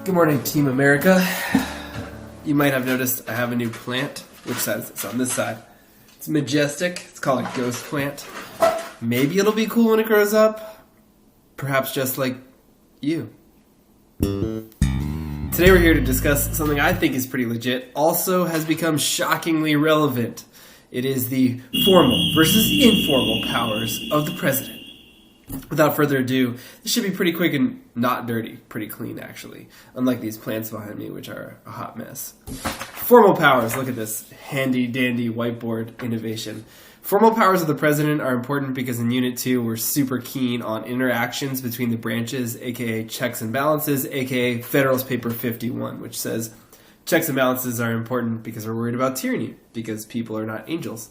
Good morning, Team America. You might have noticed I have a new plant. Which side is it? It's on this side. It's majestic. It's called a ghost plant. Maybe it'll be cool when it grows up. Perhaps just like you. Today we're here to discuss something I think is pretty legit, also has become shockingly relevant. It is the formal versus informal powers of the president. Without further ado, this should be pretty quick and not dirty. Pretty clean, actually. Unlike these plants behind me, which are a hot mess. Formal powers. Look at this handy-dandy whiteboard innovation. Formal powers of the president are important because in Unit 2, we're super keen on interactions between the branches, aka checks and balances, aka Federalist Paper 51, which says checks and balances are important because we're worried about tyranny, because people are not angels.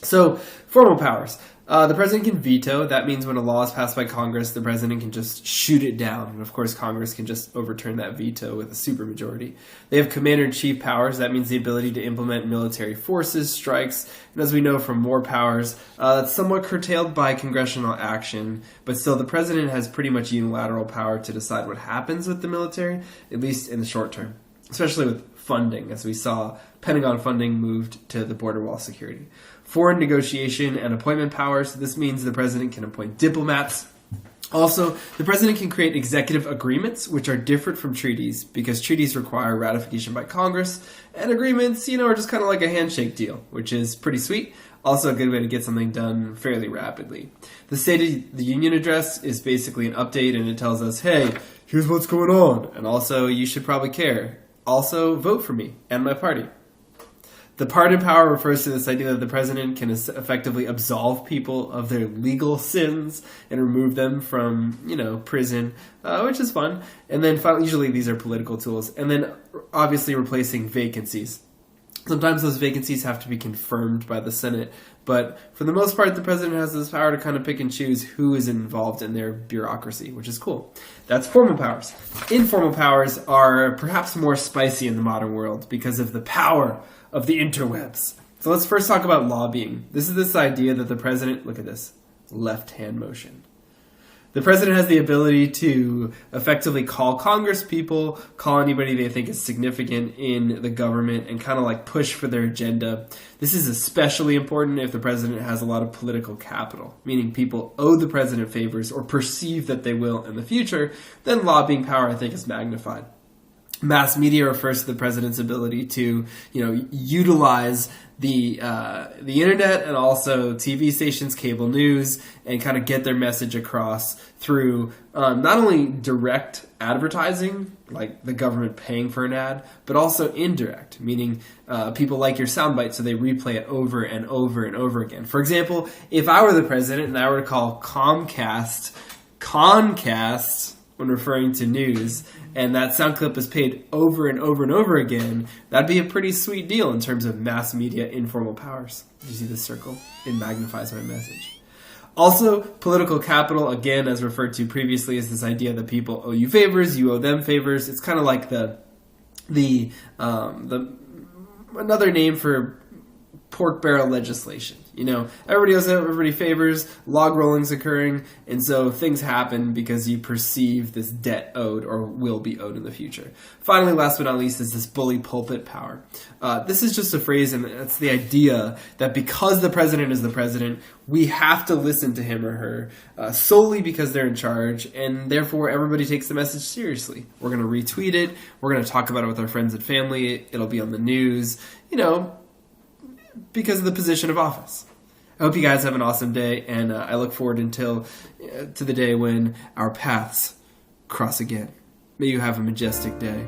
So, formal powers. The president can veto. That means when a law is passed by Congress, the president can just shoot it down. And of course, Congress can just overturn that veto with a supermajority. They have commander-in-chief powers. That means the ability to implement military forces, strikes, and as we know from war powers, that's somewhat curtailed by congressional action. But still, the president has pretty much unilateral power to decide what happens with the military, at least in the short term, especially with funding, as we saw Pentagon funding moved to the border wall security. Foreign negotiation and appointment powers. This means the president can appoint diplomats. Also, the president can create executive agreements, which are different from treaties because treaties require ratification by Congress, and agreements, are just kind of like a handshake deal, which is pretty sweet. Also a good way to get something done fairly rapidly. The State of the Union address is basically an update, and it tells us, hey, here's what's going on, and also you should probably care. Also, vote for me and my party. The pardon power refers to this idea that the president can effectively absolve people of their legal sins and remove them from, prison, which is fun. And then finally, usually these are political tools. And then obviously replacing vacancies. Sometimes those vacancies have to be confirmed by the Senate, but for the most part, the president has this power to kind of pick and choose who is involved in their bureaucracy, which is cool. That's formal powers. Informal powers are perhaps more spicy in the modern world because of the power of the interwebs. So let's first talk about lobbying. This is this idea that the president, look at this, left-hand motion. The president has the ability to effectively call Congress people, call anybody they think is significant in the government, and kind of like push for their agenda. This is especially important if the president has a lot of political capital, meaning people owe the president favors or perceive that they will in the future. Then lobbying power, I think, is magnified. Mass media refers to the president's ability to, utilize the internet and also TV stations, cable news, and kind of get their message across through not only direct advertising, like the government paying for an ad, but also indirect, meaning people like your soundbite, so they replay it over and over and over again. For example, if I were the president and I were to call Comcast Concast when referring to news, and that sound clip is played over and over and over again, that'd be a pretty sweet deal in terms of mass media informal powers. You see this circle? It magnifies my message. Also, political capital, again, as referred to previously, is this idea that people owe you favors, you owe them favors. It's kind of like the another name for pork barrel legislation. Everybody owes everybody favors, log rolling's occurring, and so things happen because you perceive this debt owed or will be owed in the future. Finally, last but not least, is this bully pulpit power. This is just a phrase, and it's the idea that because the president is the president, we have to listen to him or her solely because they're in charge, and therefore everybody takes the message seriously. We're going to retweet it, we're going to talk about it with our friends and family, it'll be on the news, because of the position of office. I hope you guys have an awesome day, and I look forward to the day when our paths cross again. May you have a majestic day.